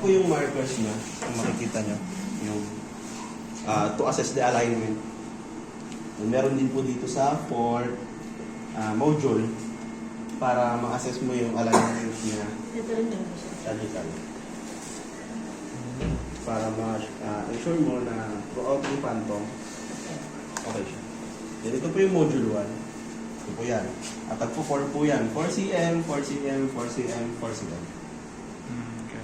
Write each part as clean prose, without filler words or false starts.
po yung markers niya, kung makikita nyo, yung to assess the alignment. And meron din po dito sa fourth module para ma-assess mo yung alignment niya sagittal. Para ma-ensure mo na throughout yung phantom, okay siya. Then ito po yung module 1. Ito po yan. At tagpo 4 po yan. 4 cm, 4 cm, 4 cm, 4 cm. Okay.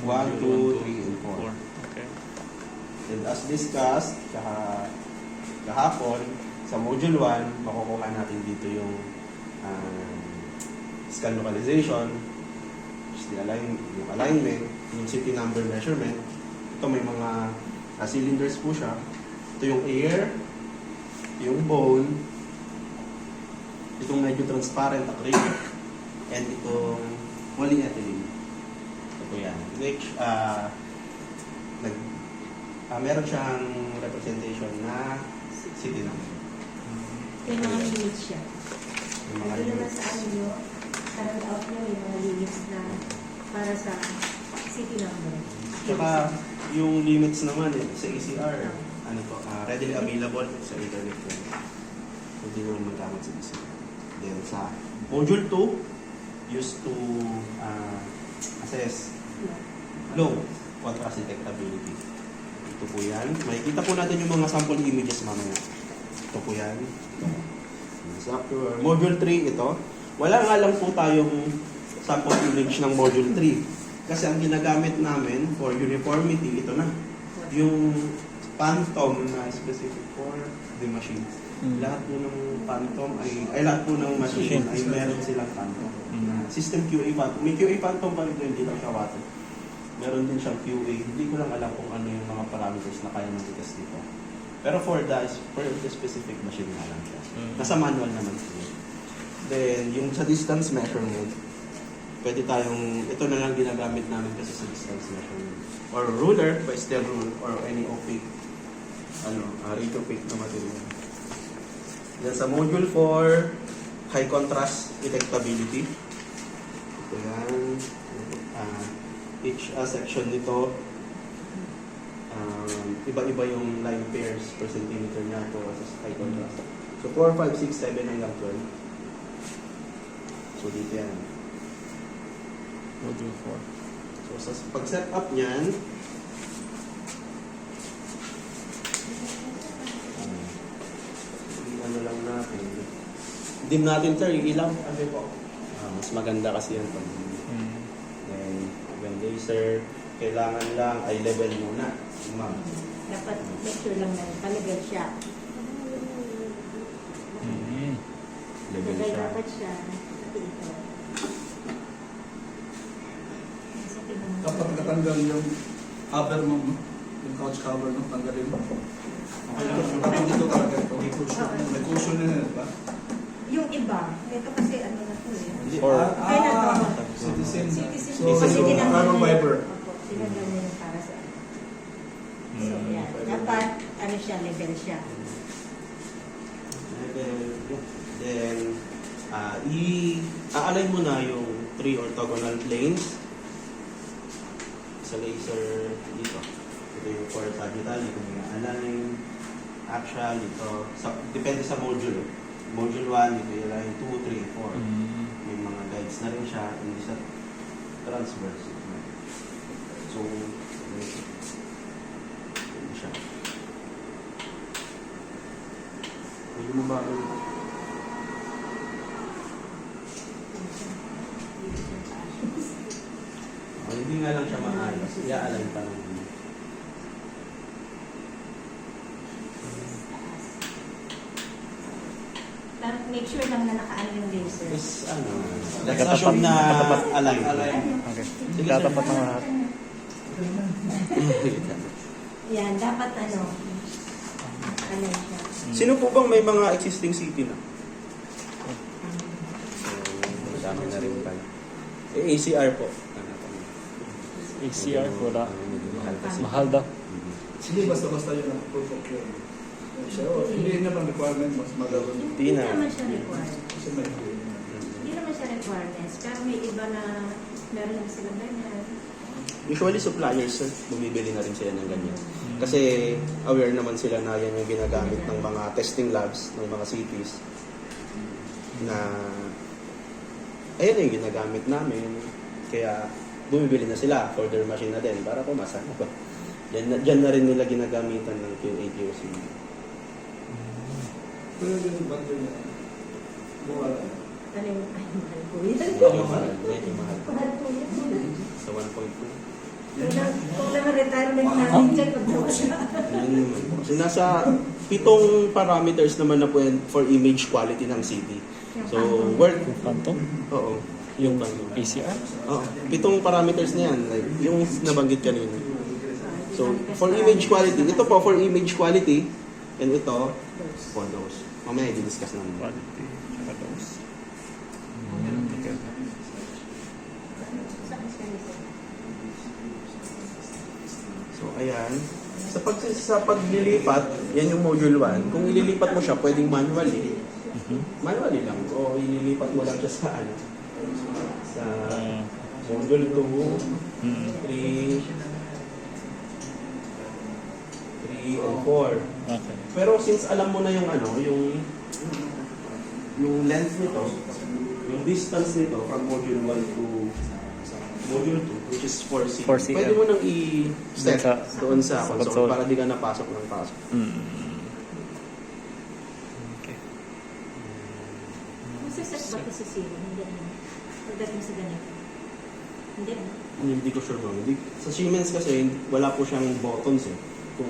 1, 2, 3, and 4. Okay. And as discussed kahapon, sa module 1, makukuha natin dito yung scan localization, which is yung alignment, yung city number measurement. Ito may mga cylinders po siya. Ito yung air, ito yung bone, itong medyo transparent acrylic, and itong polyethylene. Ito po yan. Which, meron siyang representation na city number. May mga limits siya. Yung mga Ito naman limits. sa ano nyo, sa handout nyo, may mga limits na para sa city number. Tsaka yung limits naman sa ECR, ano to, readily available sa internet po. Hindi naman magamit sa ECR. Then sa module 2, used to assess low contrast detectability. Ito po yan. Makikita po natin yung mga sample images mamaya. Ito po yan. So after module 3 ito, wala nga lang po tayong sample image ng module 3. Kasi ang ginagamit namin for uniformity, ito na. Yung phantom na specific for the machine. Lahat po ng phantom lahat po ng machine ay meron silang phantom. System QA phantom. May QA phantom pa rin, hindi lang siya water. Meron din siyang QA. Hindi ko lang alam kung ano yung mga parameters na kaya nang i-test dito. Pero for the specific machine nga lang siya. Nasa manual naman po. Then, yung sa distance measurement, pwede tayong, ito na lang ginagamit namin kasi sa distance measurement. Or ruler, Pastel rule, or any opaque, rate opaque na material. Then sa module 4, high contrast detectability. Ito yan. Each section nito, iba-iba yung line pairs per centimeter niya to sa high contrast. So 4, 5, 6, 7 hanggang 12. So dito yan. Module 4. So sa pag-set up niyan, ano lang natin. Dim natin sir, yung ilaw. Ano po? Mas maganda kasi yan pag then when laser, kailangan lang ay level muna. Ma'am. Dapat make sure lang na palagal siya. Level Palagal siya. dapat siya. Pati ito. Sa tingnan mo. Dapat katanggal yung cover mo, yung couch cover mo, tanggalin mo. Okay lang. Dapat dito talaga ito. May cushion na yun, diba? Yung iba, ito kasi ano na po eh. Or Okay na to. Citizen. Citizen. So, Kasi yung tinanggal carbon na yun. fiber. Opo, tinanggal na yun para sa So, yan. Dapat, ano siya, level siya. Then, i-align mo na yung 3 orthogonal planes sa laser dito. Ito yung for sagittal, ito yung align, axial, ito. Depende sa module. Module 1, ito yung line 2, 3, 4. May mga guides na rin siya, hindi sa transverse. So, hindi siya. Pwede mo ba hindi nga lang siya maayos. I-align pa lang. Make sure lang na nakaano yung laser. Is let's Nakatapat. assume na Nakatapat. align. Okay. Sige, Tatapat ng lahat. Yan, dapat ano siya. Sino po bang may mga existing city na? Dami na rin pa. ACR po. ACR wala. Mahal kasi. Mahal daw. Hindi, basta-basta yun ang proof of claim. So, hindi naman requirement, mas magawin. Hindi na. naman siya requirement. Kasi may Hindi naman siya requirements. Pero may iba na meron lang silang ganyan. Usually suppliers, bumibili na rin sila ng ganyan. Kasi aware naman sila na yan yung ginagamit ng mga testing labs, ng mga cities. Na ayan yung ginagamit namin. Kaya bumibili na sila for their machine na din para pumasa. Diyan na rin nila ginagamitan ng QA/QC. Pero yung bundle niya, mura lang. Ano yung mahal po yan? Medyo mahal. Mahal po yan. Sa 1.2. Kung naman retirement namin dyan, magdawa siya. Kasi nasa 7 parameters naman na po yan for image quality ng city. So, work. Phantom? Oo. Yung ano. PCR? Oo. 7 parameters na yan. Like, yung nabanggit kanina. So, for image quality. Ito po for image quality. And ito, for those. Mamaya i-discuss namin. Quality. Tsaka dose. Okay. So, ayan. Sa paglilipat, yan yung module 1. Kung ililipat mo siya, pwedeng manually. Manually lang. O ililipat mo lang siya sa ano. Sa module 2, 3, 3 and 4. Okay. Pero since alam mo na yung ano, yung length nito, yung distance nito from module 1 to module 2, which is 4C, 4C, pwede mo nang i-set doon sa console console. para di ka napasok ng pasok. Okay. Masaset ba ito sa zero? Hindi naman. Pagdating sa ganito. Hindi naman. Hindi ko sure ma'am. Sa Siemens kasi, wala po siyang buttons eh. Kung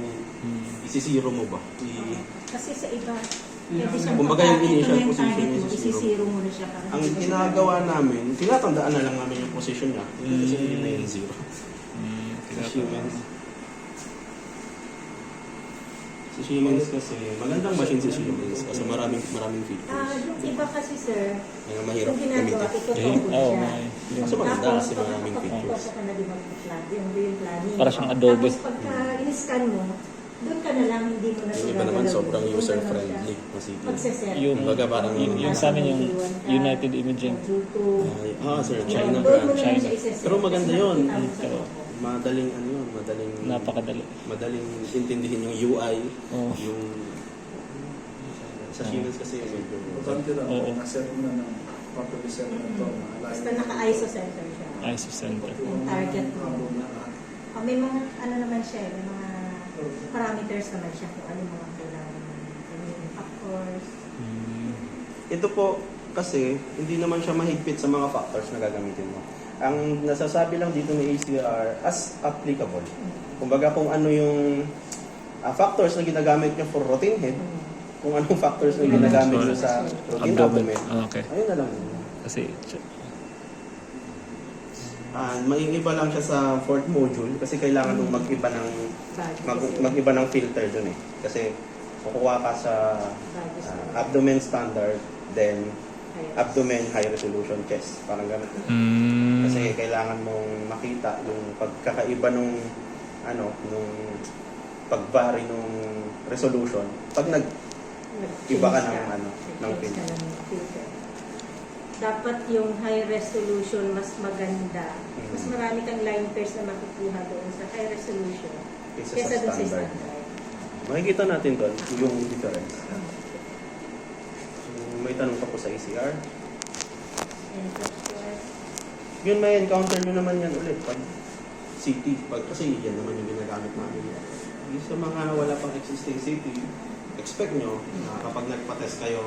isi-zero mo ba. Kasi sa iba, pwede siyang Kumbaga yung initial ito na position target mo, is zero. isi-zero mo na siya. Para Ang hindi mo siya ginagawa namin, tinatandaan na lang namin yung position niya. Kasi yun na yung zero. Sa Siemens. Sa Siemens kasi, magandang machine si Siemens kasi maraming features. Yung iba kasi sir, Kaya mahirap yung ginagawa, gamitin. itutukod Oh, siya. may. Kasi maganda Tapos, kasi maraming features. pagkakapos ka na di mag-plan, yung planning. Para siyang Adobe. Tapos pagka in-scan mo, doon ka na lang, hindi mo na Yung siya iba naman gagalawin. sobrang Doon ka na user-friendly siya na city. magse-set. Yung- Kumbaga parang Yung sa amin, yung United Imaging. sir, China Doon mo na branch. lang China. siya isa-set. Pero maganda Kasi yun. nakita mo sa Pero, loob. Madaling ano yun, Napakadali. madaling intindihin yung UI, Oo. yung sa Siemens kasi medyo Importante lang, Oo. na-set mo na ng properly set na ito. Basta naka-ISO center siya. ISO center. Yung target mo. May mga, ano naman siya, may mga parameters naman siya kung ano mga kailangan gamitin factors. ito po kasi hindi naman siya mahigpit sa mga factors na gagamitin mo. Ang nasasabi lang dito ni ACR as applicable. Kumbaga kung ano yung factors na ginagamit niya for routine head, kung anong factors na ginagamit niyo sa routine abdomen. Okay. Ayun na lang. Kasi, May iba lang siya sa fourth module kasi kailangan mong mag-iba ng filter dun eh. Kasi kukuha ka sa abdomen standard, then abdomen high resolution chest. Parang ganun. Kasi kailangan mong makita yung pagkakaiba nung pag-vary nung resolution pag nag-iba ka ng filter. Dapat yung high resolution mas maganda. Mas marami kang line pairs na makukuha doon sa high resolution Kaysa kesa sa doon sa standard. standard. Makikita natin doon yung difference. So, may tanong pa po sa ACR. And of course, Yun, may encounter nyo naman yan ulit pag city. Kasi yan naman yung ginagamit namin. Yung sa mga wala pang existing city, expect nyo na kapag nagpa-test kayo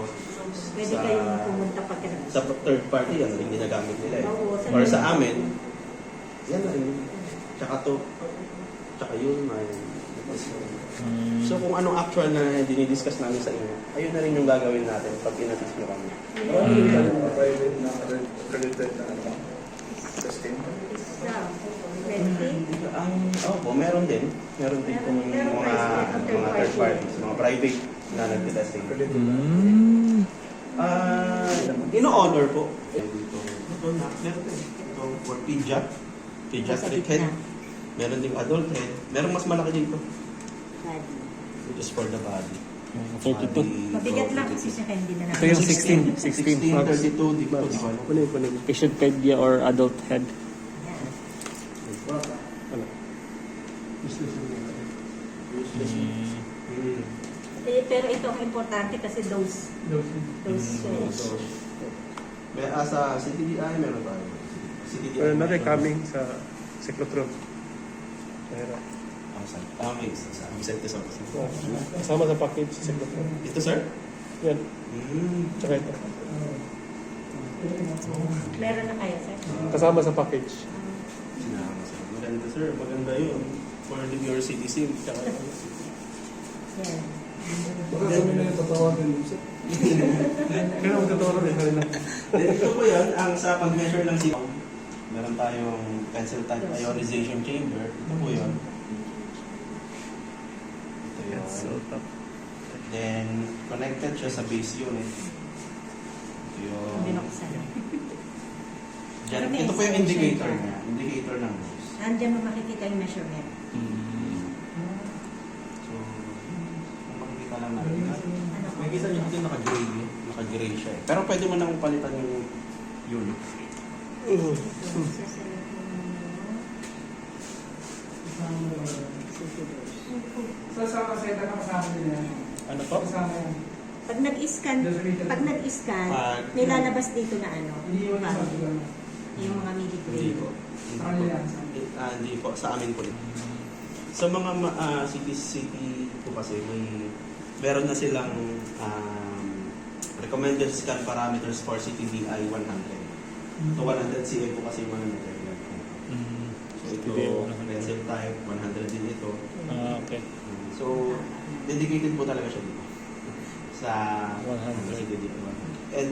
pwede kayong pumunta pagka sa third party, yan rin ginagamit nila eh. Oo, Or sa amin, yan na rin. Tsaka yun, may So kung anong actual na dinidiscuss namin sa inyo, ayun na rin yung gagawin natin pag in-assist nyo kami. Ano yung mga private na accredited na testing? Meron din. Meron din kung mga third parties, mga private na nagtitesting. Accredited na. Ino-honor po. Ito for pediatric head. Meron din adult head. Meron mas malaki dito. Which is for the body. 32. Mabigat lang kasi siya kaya hindi na Ito yung 16. 32, di ko alam. Patient pedia or adult head. Hmm. Pero ito ang importante kasi those May sa CTDI, meron tayo. CTDI. Pero coming sa cyclotron. Pero, May isa. Sa Vicente sa kasama sa package sa cyclotron. Ito, sir? Yan, Hmm. tsaka ito. meron na kayo, sir? Kasama sa package. Sinama, sir. Maganda, sir. Maganda yun. For the your citizen. Tsaka Yan. Baka kami na yung tatawagin mo sir. Kaya magkatawa rin kanina. Ito po yan, ang sa pag-measure ng sigaw, meron tayong pencil type ionization chamber. Ito po yun. Ito yun. So, top. Then, connected siya sa base unit. Ito yun. Binuksan. Diyan, ito po yung indicator niya. Indicator ng base. Nandiyan mo makikita yung measurement. So, kung makikita lang natin. Ano? Makikita niyo dito naka-gray. Naka-gray siya eh. Pero pwede mo nang palitan yung unit. Sa kaseta ka kasama din yan. Ano po? Kasama yan. Pag nag-scan, Pag- may lalabas dito na ano, Hindi mo sa lugar. yung mga Hindi milligrade. po. Sa kanila yan. Hindi po. Sa amin po rin. Sa mga city po kasi meron na silang recommended scan parameters for CTDI 100. So 100 CA po kasi yung mga material. So ito, pencil type, 100 din ito. Okay. So, dedicated po talaga siya dito. Sa 100. CTDI. And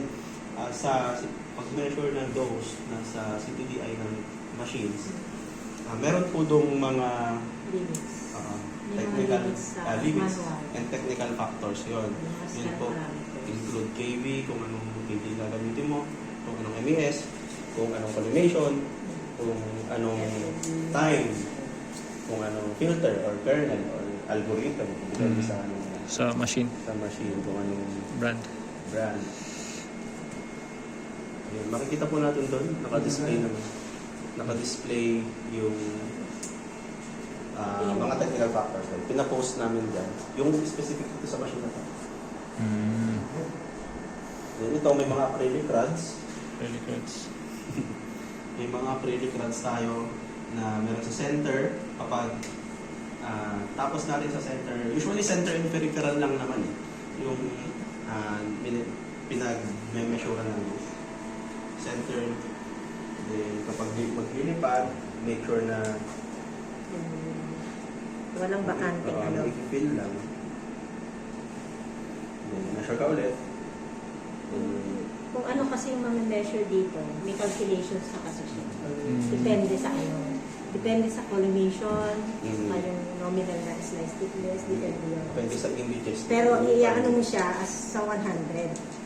sa pag-measure ng dose sa CTDI ng machines, meron po dong mga Limits. May mga technical limits sa limits manual. and technical factors yun. Mga Yun scan po, parameters. include KV, kung anong KV gagamitin mo, kung anong MES, kung anong collimation, kung anong time, kung anong filter or kernel or algorithm, depende sa anong Sa machine. sa machine, kung anong Brand. brand. Yun, makikita po natin doon, naka-display naman. Naka-display yung mga technical factors. Pina-post namin dyan. Yung specific dito sa machine na to. Then ito, may mga acrylic rods. Really good. May mga acrylic rods tayo na meron sa center. Kapag tapos natin sa center, usually center and peripheral lang naman eh. Yung pinag-measure ng center. Then kapag maglilipad, make sure na Walang bakante ano. i-fill lang. Then measure ka ulit. Then, Kung ano kasi yung mga measure dito, may calculations na kasi siya. Depende sa ano. Depende sa collimation, sa yung nominal na slice thickness, depende yun. depende sa images. Pero iaano mo siya as sa 100.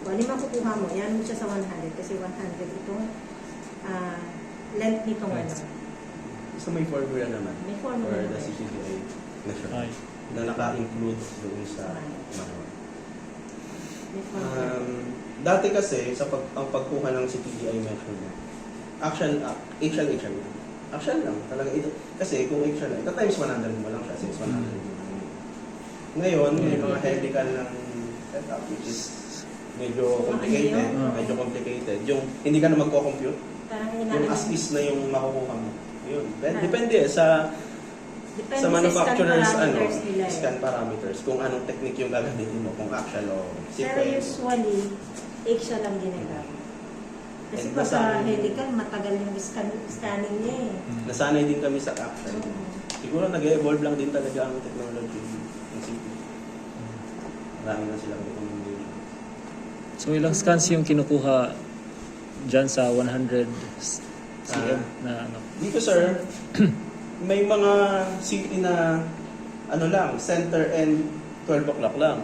Kung ano yung makukuha mo, iaano mo siya sa 100 kasi 100 itong length nitong ano. So may formula naman. May formula For the naman. CCDI measure. Ay. Na naka-include doon sa manual. May formula. Dati kasi, ang pagkuha ng CTDI measurement, HL lang. Actual lang. Talaga ito. Kasi kung HL lang, ito times 100 mo lang siya, since 100 mo lang. Ngayon, may mga helical ng setup, which is medyo complicated. Medyo complicated. Yung hindi ka na magko-compute, Parang yung inaano. as is na yung makukuha mo. Yun. Depende sa Depende sa manufacturers scan parameters nila eh. scan parameters, kung anong technique yung gagamitin mo, kung actual o Pero sequence. usually, eggshell lang ginagamit. Kasi And pag sa nasanay- helical, matagal yung scanning niya eh. Nasanay din kami sa actual. Siguro nag-evolve lang din talaga ang technology ng CP. Marami na silang recommendation. So, ilang scans yung kinukuha dyan sa 100 cm na ano? Dito sir, may mga city na ano lang, center and 12 o'clock lang.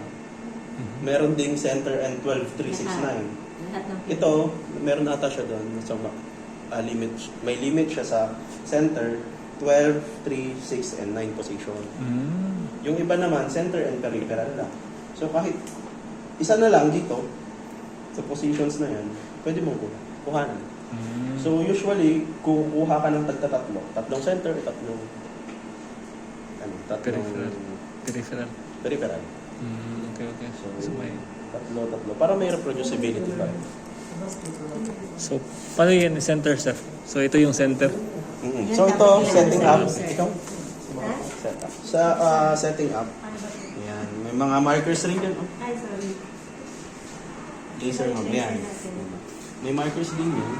Meron ding center and 12,369. Lahat ng Ito, meron ata siya doon. So, limit, may limit siya sa center, 12, 3, 6, and 9 position. Yung iba naman, center and peripheral lang. So, kahit isa na lang dito, sa positions na yan, pwede mong kuhanan. So, usually, kukuha ka ng tatlong center, tatlong tatlong Peripheral. peripheral. Okay, okay. So, may... Tatlo. Para may reproducibility pa. So, paano yun? Center, sir? So, ito yung center. So ito, setting up. Ito, Ha? setup. Sa setting up, Ano ba ito? ayan, may mga markers rin yan. Oh. Ay, sorry. Laser mag yan. May markers din yun.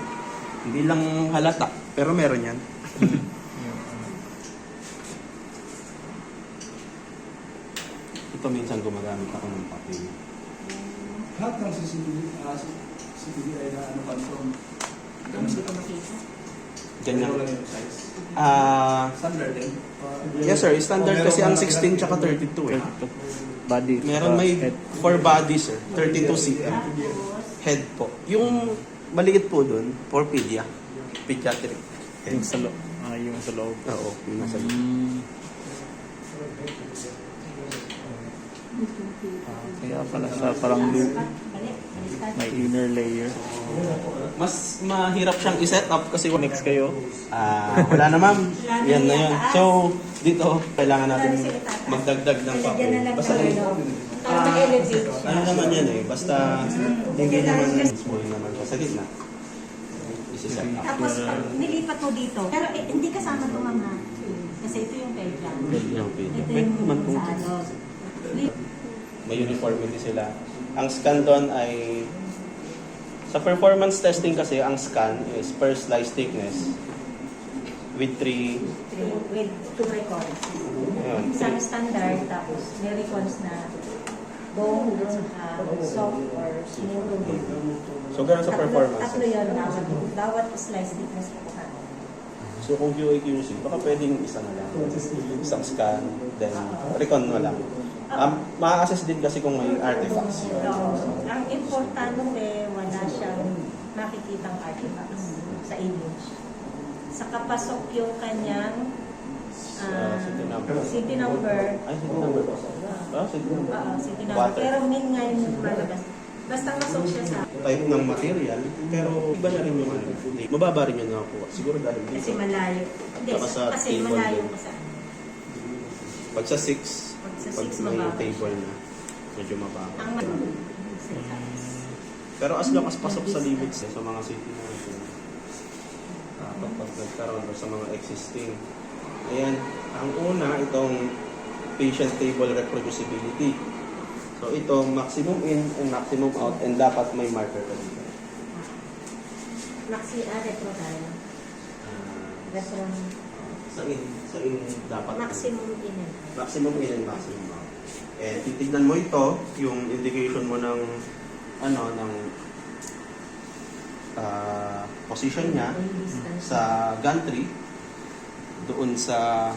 Hindi lang halata, pero meron yan. Ito minsan gumagamit ako ng papel. Lahat ng CCTV na ano confirm. Hindi ko makita. Ganyan. Pero lang yung size. Standard din. Yes sir, standard kasi ang 16 tsaka 32 eh. Body. Meron may head. 4 bodies sir, 32 cm. Tapos, Head po. Yung maliit po dun, for pediatric. Yung sa loob. Yung sa loob. Oo, yung nasa loob. Kaya pala sa parang loop. balik. May inner layer. Mas mahirap siyang i-set up kasi Next kayo. wala na ma'am. Yan na yun. So, dito, kailangan natin magdagdag ng Lalagyan papel. na lang Basta, ng ano. Para ma-elevate siya. ano naman yan eh, basta hindi naman small naman sa gitna. Isi-set up. Tapos, pag nilipat mo dito, pero hindi kasama ito, ma'am, ha? Kasi ito yung kay Jan. Ito Pwede naman yung kung sa ano. may uniformity sila. Ang scan doon ay sa performance testing kasi ang scan is per slice thickness with 3 With 2 recons. ayun, Isang standard, tapos may recons na bone at saka soft or smooth. so ganun sa performance. Tatlo yun, bawat slice thickness po ka. So kung QA/QC, baka pwedeng isa na lang. Isang scan, then recon na lang. Ma-assess din kasi kung may artifacts. Ang importante, wala siyang makikitang artifacts sa image. Sa kapasok yung kanyang City number. city number. Ay, city number po. City number. City number. Water. Pero min nga yung malabas. Basta masok siya sa... Type ng material, pero iba na rin yung ano. Mababa rin yung nakuha. Siguro dahil dito. Kasi malayo. Hindi, Saka sa kasi table malayo din. ko sa... Pag sa 6, Pag sa pag 6 may mababa. table na, medyo mababa. Ang sa taas. Pero as long as pasok sa limits sa mga city natin, kapag nagkaroon or sa mga existing. Ayan, ang una, itong patient table reproducibility. So ito, maximum in and maximum out, and dapat may marker ka dito. Retro tayo. Retro. Sa in dapat. Maximum in and out. Maximum in and maximum out. Eh, titignan mo ito, yung indication mo ng ng position niya sa gantry, doon sa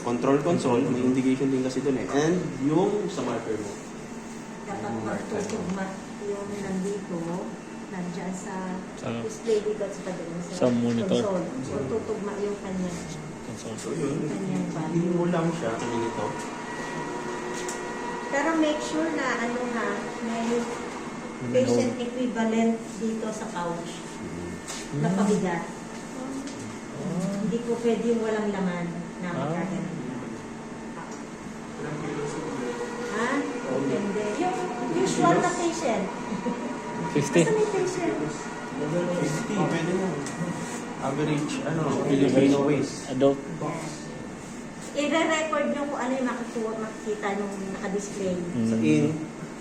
control console, may indication din kasi doon eh. And yung sa marker mo. Dapat magtutugma yung nandito, nandyan sa Sa- display dito at saka doon sa monitor. console. So, tutugma yung kanyang So yun, hindi value. mo lang siya ito. Pero make sure na may patient equivalent dito sa pouch na pabigat. Hindi po pwede yung walang laman na magkaganon lang. Ha? Depende. Yung usual na patient. 50. Basta may patient. 50, pwede na. Average, Filipino waist. Adult. I-record nyo kung ano yung makikita nung naka-display Sa in,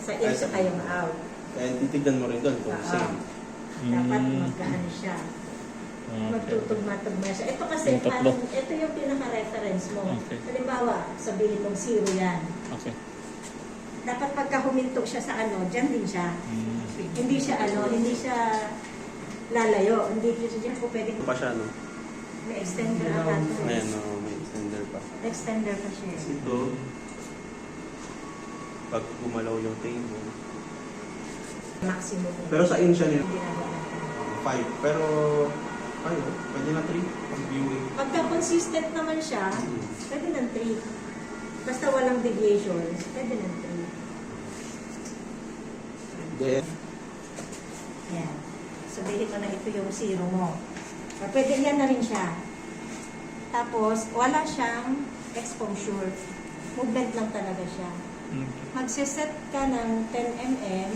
sa in sa kayong out. and titignan mo rin doon kung same. Dapat magkaano siya. Okay. Magtutugma-tugma siya. Ito kasi, Yung tatlo. ito yung pinaka-reference mo. Okay. Halimbawa, sabihin mong 0 yan. Okay. Dapat pagka huminto siya sa dyan din siya. Hindi siya hindi siya lalayo. Hindi siya po pwede. Ito pa siya, no? May extender ata. Ayan, no, may extender pa. Extender pa siya. Ito, pag gumalaw yung table. Maximum. Pero sa in siya nila, Ginagawa natin. 5. Pero, pwede na 3. Pag viewing. Pagka consistent naman siya, pwede ng 3. Basta walang deviations, pwede ng 3. Then, Yan. Sabihin mo na ito yung 0 mo. Or pwede yan na rin siya. Tapos, wala siyang exposure. Movement lang talaga siya. Okay. Magsiset ka ng 10 mm.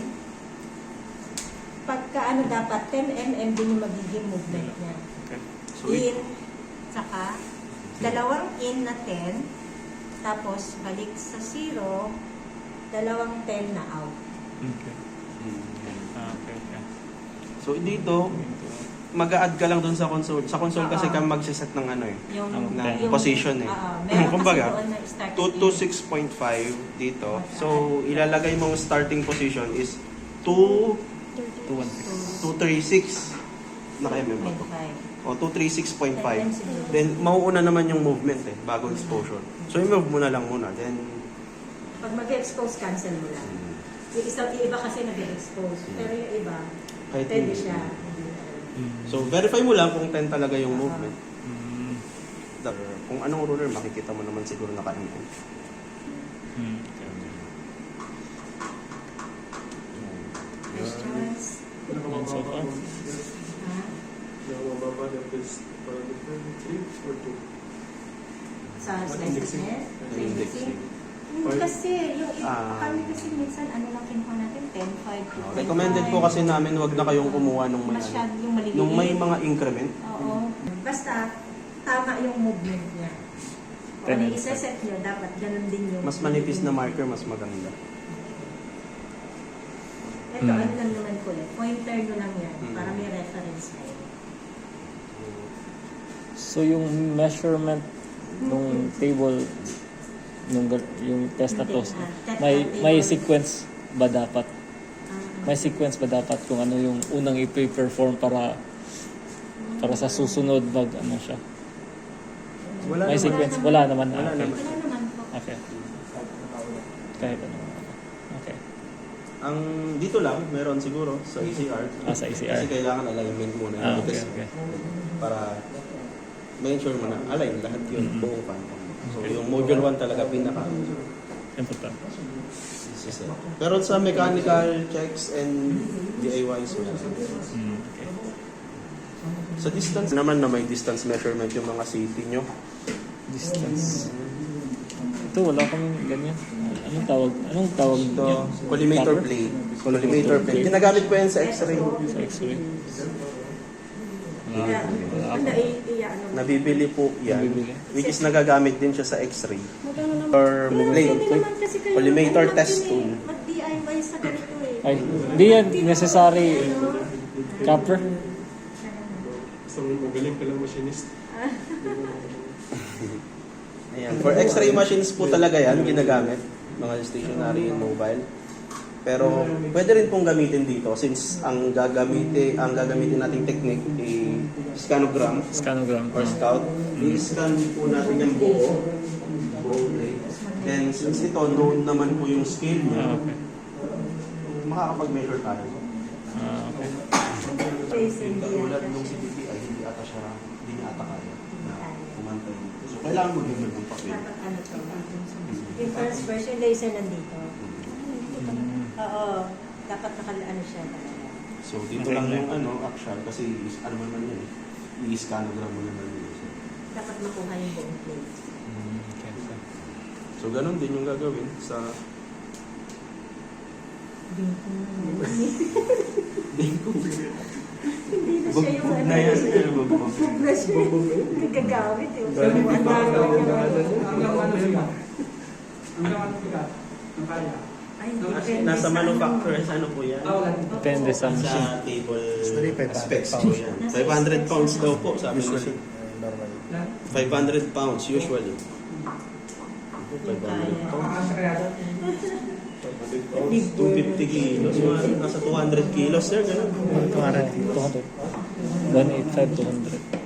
Pagka ano dapat, 10 mm din yung magiging movement niya. Okay. So, In, saka, dalawang in na 10, tapos balik sa 0, dalawang 10 na out. Okay. Okay. Okay. So dito, mag-a-add ka lang dun sa console. Sa console kasi Oo. ka magsiset ng ano eh. Yung, Na position eh. Meron Kumbaga, kasi doon na start 226.5 dito. So, ilalagay mong starting position is 236. Naka-mm ba to? O, 236.5. Then, mauuna naman yung movement eh, bago exposure. So, i-move mo na lang muna. Then, Pag mag-expose, cancel mo lang. Yung iba kasi nag-expose. Pero yung iba, kahit pwede hindi. siya. So, verify mo lang kung 10 talaga yung movement. Mm. Kung anong ruler, makikita mo naman siguro naka-mm. Mm. Questions? And so far? Ha? Yung mababa na is parameter 3 or 2? Sa slices net? Indexing. Kasi, yung Ah. kami kasi minsan, ano lang kinuha natin, 10, 5 to 10. Recommended po kasi namin wag na kayong kumuha nung may, Masyado yung maliliit. nung may mga increment. Oo. Basta, tama yung movement niya. Kung ano yung isa-set nyo, dapat ganun din yung... Mas manipis na marker, mas maganda. Ito, ano lang naman ko pointer nyo lang yan, Mm. para may reference kayo. So yung measurement nung table yung test na to, may sequence ba dapat? May sequence ba dapat kung ano yung unang i-perform para sa susunod mag ano siya? Wala May naman. sequence? Wala naman. Wala Okay. naman. Wala naman po. Okay. Kahit ano. Okay. Ang dito lang, meron siguro sa ECR. Sa Kasi ECR. kailangan alignment muna. Okay, Kasi okay. para make sure mo na align lahat yun, buong pantong. So yung module 1 talaga pinaka Important. isa. Pero sa mechanical checks and DIYs, wala. Okay. Sa distance naman na may distance measurement yung mga CT nyo. Distance. Ito, wala kaming ganyan. Anong tawag Ito, niya? collimator Copper? plate. Collimator plate. Ginagamit po yan sa x-ray. Sa X-ray. Kaya, Wala ako. ano, Nabibili po yan. Nabibili. Which is nagagamit din siya sa x-ray. magkano naman? Or Pero plate. pwede naman kasi kayo Collimator ano test natin tool. mag-DIY sa ganito eh. Ay, hindi yan necessary copper. Basta magaling ka lang machinist. Ayan. For x-ray machines po talaga yan, ginagamit. Mga stationary and mobile. Pero pwede rin pong gamitin dito since ang gagamitin nating technique ay scanogram Scanogram. or scout. I-scan po natin yung buo plate. Then since ito known naman po yung scale niya, Okay. makakapag-measure tayo. Okay. Face hindi Katulad yata nung siya. CPP ay hindi niya ata kaya na pumantay dito. So kailangan mo din ng papel. Dapat ano to. Yung first version, laser nandito. Oo. Dapat nakalaan siya talaga. So dito lang yung actual kasi ano naman yun eh. I-scanogram mo naman yun. So, Dapat makuha yung buong plate. Okay. so ganun din yung gagawin sa Bingkong. Hindi na siya yung Bugbog na yan. Bugbog. Bugbog na siya. Hindi gagamit eh. Dahil Ang hindi pa dami ako niya. Hanggang ano siya? Hanggang ano siya? Ang kaya? Ay, hindi. Nasa manufacturers ano po yan? Wala. Depende sa machine. Sa table Usually 500 specs po pounds. yan. 500 pounds daw po sabi nila. Usually, normally. 500 pounds usually. 500 pounds. Makakasakayado. 250 kilos. Nasa 200 kilos sir, ganun. 200. 185, 200.